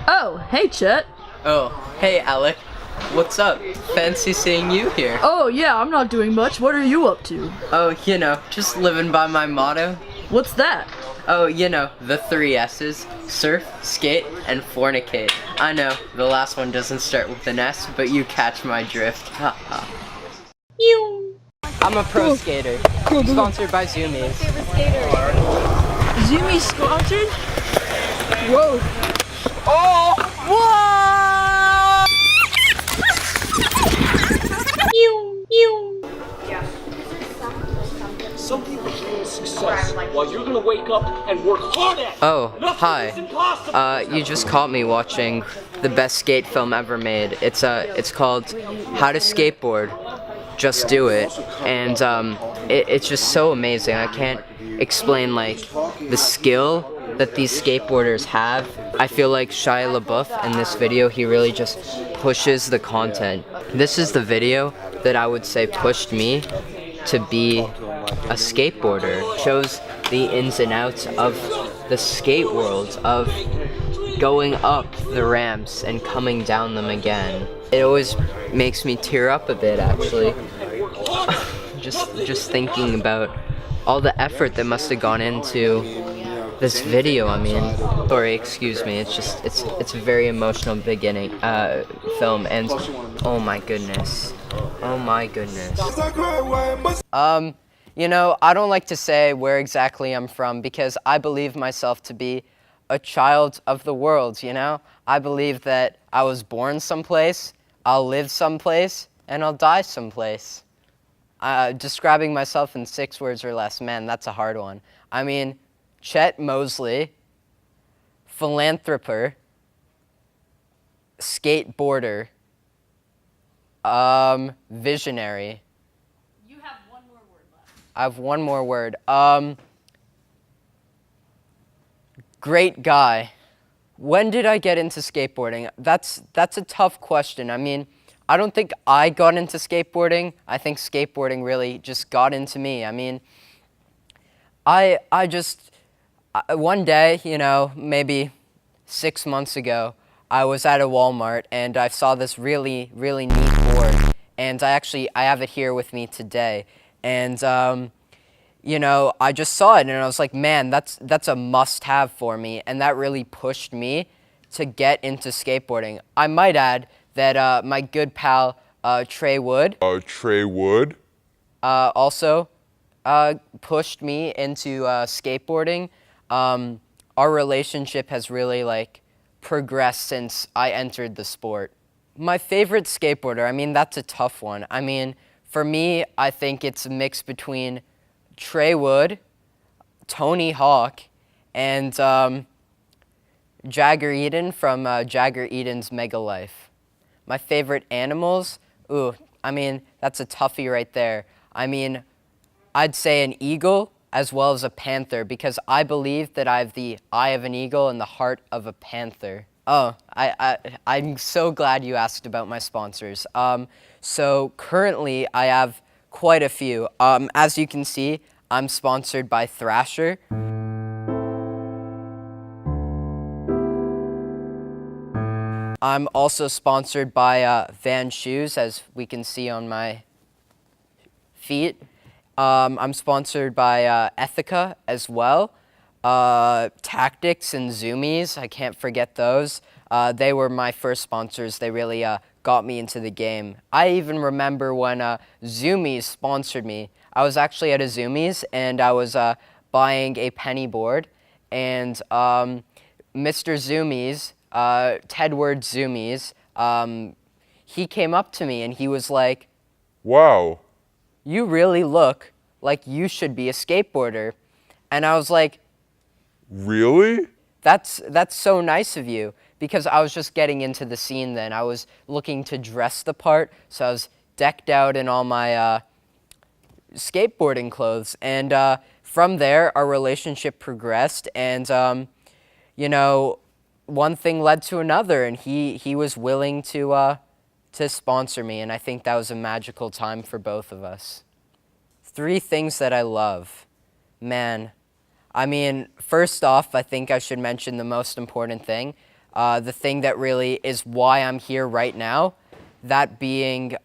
Oh, hey Chet. Oh, hey Alec. What's up? Fancy seeing you here. Oh yeah, I'm not doing much. What are you up to? Oh, just living by my motto. What's that? Oh, the 3 S's. Surf, skate, and fornicate. I know, the last one doesn't start with an S, but you catch my drift. Haha. I'm a pro skater. Sponsored by Zoomies. Favorite skater? Zoomy sponsored? Whoa. Oh! Whoa! Some people dream of success, while you're gonna wake up and work hard at it. Oh, Nothing hi. is impossible. You just caught me watching the best skate film ever made. It's called How to Skateboard. Just Do It. And it's just so amazing. I can't explain like the skill that these skateboarders have. I feel like Shia LaBeouf in this video, he really just pushes the content. This is the video that I would say pushed me to be a skateboarder. Shows the ins and outs of the skate world, of going up the ramps and coming down them again. It always makes me tear up a bit, actually. just thinking about all the effort that must have gone into this video. I mean, sorry, excuse me. It's a very emotional beginning film, and oh my goodness. I don't like to say where exactly I'm from because I believe myself to be a child of the world, I believe that I was born someplace, I'll live someplace, and I'll die someplace. Describing myself in 6 words or less, man, that's a hard one. I mean, Chet Mosley, philanthropist, skateboarder, visionary. You have one more word left. I have one more word. Great guy. When did I get into skateboarding? That's a tough question. I mean, I don't think I got into skateboarding. I think skateboarding really just got into me. I mean, one day, maybe 6 months ago, I was at a Walmart and I saw this really, really neat board. And I have it here with me today. And, I just saw it and I was like, man, that's a must-have for me. And that really pushed me to get into skateboarding. I might add that my good pal, Trey Wood, also pushed me into skateboarding. Our relationship has really progressed since I entered the sport. My favorite skateboarder, I mean, that's a tough one. I mean, for me, I think it's a mix between Trey Wood, Tony Hawk, and Jagger Eden from Jagger Eden's Mega Life. My favorite animals? That's a toughie right there. I mean, I'd say an eagle as well as a panther because I believe that I have the eye of an eagle and the heart of a panther. Oh, I'm so glad you asked about my sponsors. So currently I have quite a few. As you can see, I'm sponsored by Thrasher. I'm also sponsored by Van Shoes, as we can see on my feet. I'm sponsored by Ethica as well. Tactics and Zoomies, I can't forget those. They were my first sponsors. They really got me into the game. I even remember when Zoomies sponsored me. I was actually at a Zoomies and I was buying a penny board, and Mr. Zoomies, Tedward Zoomies, he came up to me and he was like, "Wow, you really look like you should be a skateboarder." And I was like, really? That's so nice of you, because I was just getting into the scene then. I was looking to dress the part, so I was decked out in all my skateboarding clothes. And from there, our relationship progressed, and one thing led to another, and he was willing to sponsor me, and I think that was a magical time for both of us. 3 things that I love. Man, I mean, first off, I think I should mention the most important thing. The thing that really is why I'm here right now, that being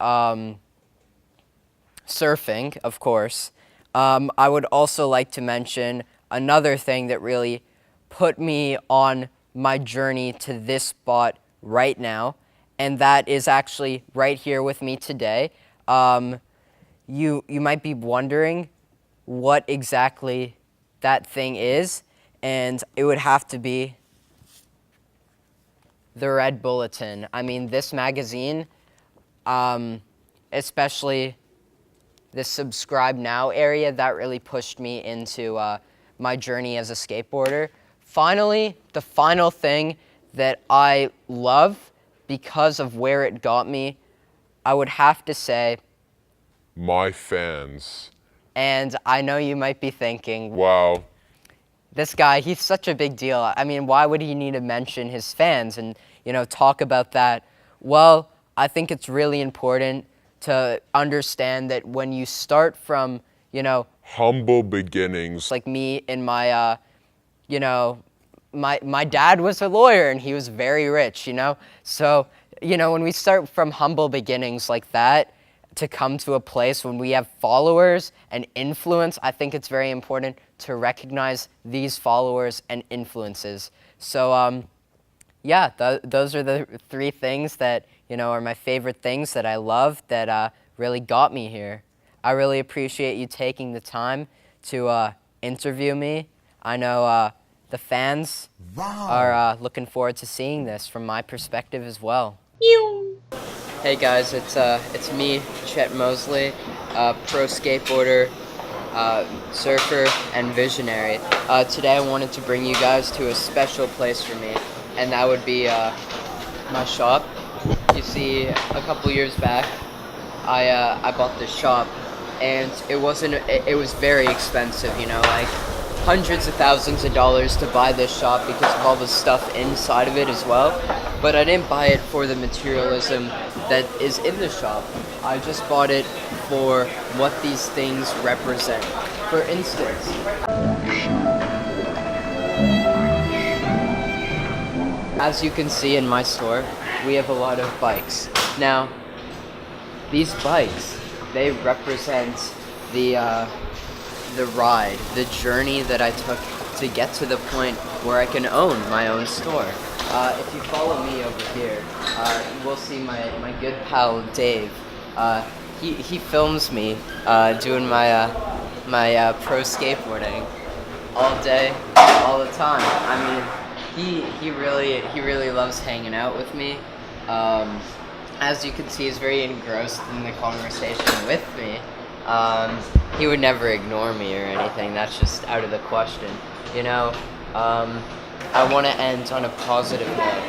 surfing, of course. I would also like to mention another thing that really put me on my journey to this spot right now, and that is actually right here with me today. You might be wondering what exactly that thing is, and it would have to be the Red Bulletin. I mean, this magazine, especially the subscribe now area, that really pushed me into my journey as a skateboarder. Finally, the final thing that I love because of where it got me, I would have to say, My fans. and I know you might be thinking, Wow. this guy, he's such a big deal. I mean, why would he need to mention his fans and, talk about that? Well, I think it's really important to understand that when you start from, Humble beginnings. like me and my, my dad was a lawyer and he was very rich, So, when we start from humble beginnings like that, to come to a place when we have followers and influence, I think it's very important to recognize these followers and influences. So, yeah, those are the three things that, are my favorite things that I love that really got me here. I really appreciate you taking the time to interview me. I know the fans are looking forward to seeing this from my perspective as well. Hey guys, it's me, Chet Mosley, pro skateboarder, surfer, and visionary. Today I wanted to bring you guys to a special place for me, and that would be my shop. You see, a couple years back, I bought this shop, and it was very expensive, like hundreds of thousands of dollars to buy this shop because of all the stuff inside of it as well. But I didn't buy it for the materialism that is in the shop. I just bought it for what these things represent. For instance, as you can see in my store, we have a lot of bikes. Now, these bikes, they represent the ride, the journey that I took to get to the point where I can own my own store. If you follow me over here, you will see my good pal Dave. He films me doing my pro skateboarding all day, all the time. I mean, he really loves hanging out with me. As you can see, he's very engrossed in the conversation with me. He would never ignore me or anything. That's just out of the question. I want to end on a positive note.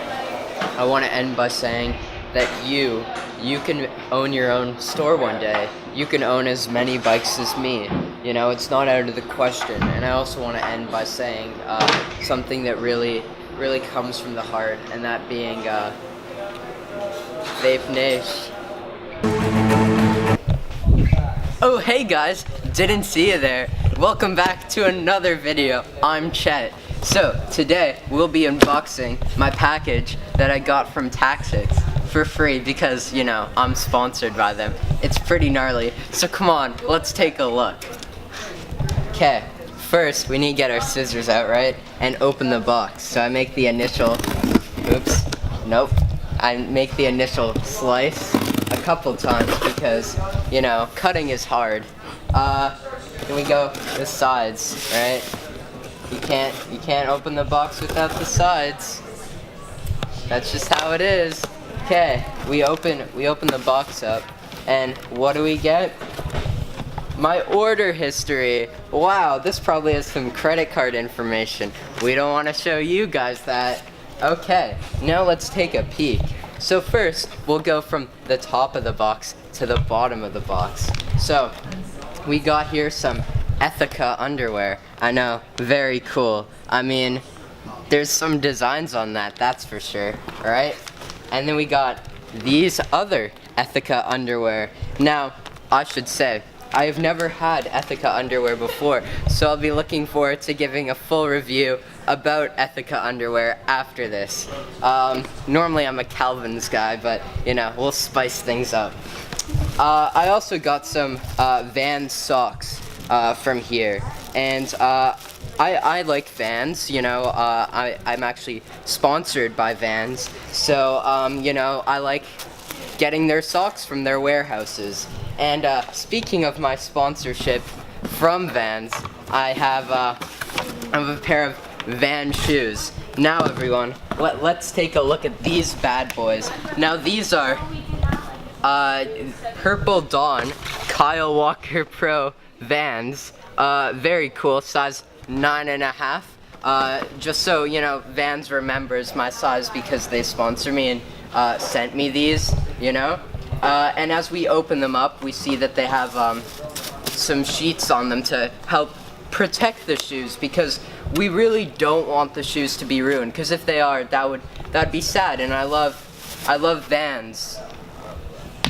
I want to end by saying that you can own your own store one day. You can own as many bikes as me. It's not out of the question. And I also want to end by saying something that really comes from the heart, and that being Vape Nation. Oh, hey guys, didn't see you there. Welcome back to another video. I'm Chet. So, today we'll be unboxing my package that I got from Taxix for free because, I'm sponsored by them. It's pretty gnarly, so come on, let's take a look. Okay, first we need to get our scissors out, right? And open the box. So I make the initial, I make the initial slice a couple times because, cutting is hard. Then we go the sides, right? You can't open the box without the sides. That's just how it is. Okay, we open the box up, and what do we get? My order history. Wow, this probably has some credit card information. We don't want to show you guys that. Okay, now let's take a peek. So first, we'll go from the top of the box to the bottom of the box. So, we got here some Ethica underwear. I know, very cool. I mean, there's some designs on that, that's for sure, alright? And then we got these other Ethica underwear. Now, I should say, I have never had Ethica underwear before, so I'll be looking forward to giving a full review about Ethica underwear after this. Normally I'm a Calvin's guy, but you know, we'll spice things up. I also got some Vans socks from here, and I like Vans, you know. I'm actually sponsored by Vans, so you know, I like getting their socks from their warehouses. And speaking of my sponsorship from Vans, I have a pair of Van shoes. Now everyone, let's take a look at these bad boys. Now these are Purple Dawn Kyle Walker Pro Vans. Very cool, size 9.5. Just so you know, Vans remembers my size because they sponsor me and sent me these, you know. And as we open them up, we see that they have some sheets on them to help protect the shoes, because we really don't want the shoes to be ruined, because if they are, that'd be sad. And I love Vans.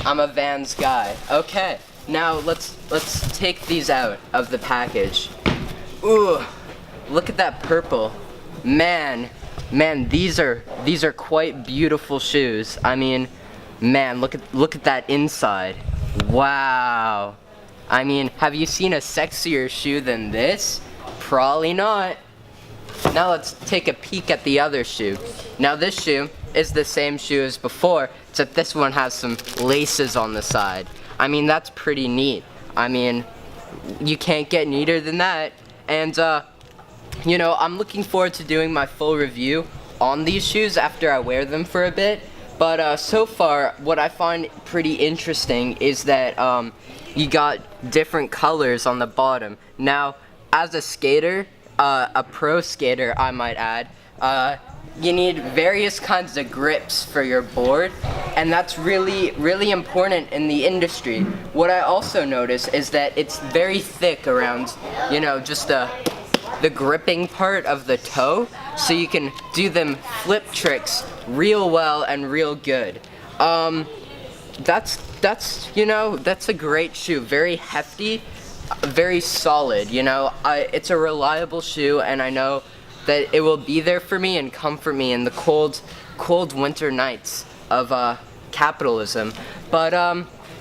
I'm a Vans guy. Okay, now let's take these out of the package. Ooh, look at that purple. Man, these are quite beautiful shoes. I mean, man, look at that inside. Wow. I mean, have you seen a sexier shoe than this? Probably not. Now let's take a peek at the other shoe. Now this shoe is the same shoe as before, except this one has some laces on the side. I mean, that's pretty neat. I mean, you can't get neater than that. And you know, I'm looking forward to doing my full review on these shoes after I wear them for a bit. But so far, what I find pretty interesting is that you got different colors on the bottom. Now, as a skater, a pro skater, I might add, you need various kinds of grips for your board, and that's really important in the industry. What I also notice is that it's very thick around, you know, just the gripping part of the toe, so you can do them flip tricks real well and real good. That's you know, that's a great shoe. Very hefty, very solid, you know. It's a reliable shoe, and I know that it will be there for me and comfort me in the cold winter nights of capitalism. But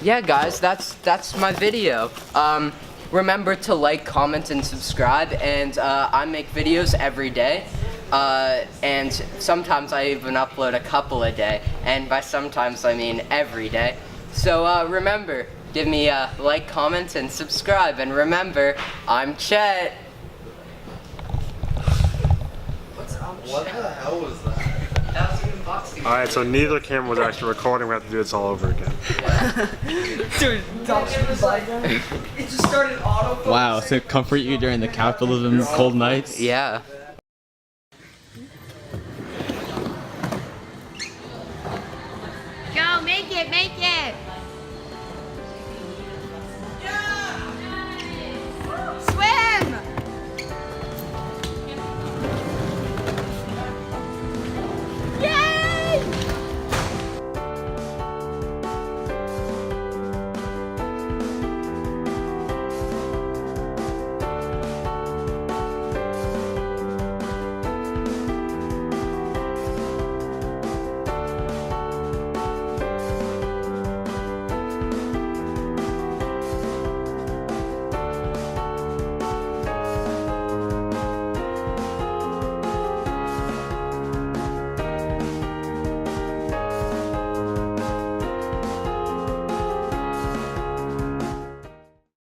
yeah guys, that's my video. Remember to like, comment, and subscribe, and I make videos every day. And sometimes I even upload a couple a day, and by sometimes I mean every day. So remember, give me a like, comment, and subscribe, and remember, I'm Chet. What the hell was that? That was an unboxing. Alright, so neither camera was actually recording. We have to do this all over again. Dude, it just started auto. Wow, to comfort you during the capitalism cold nights? Yeah.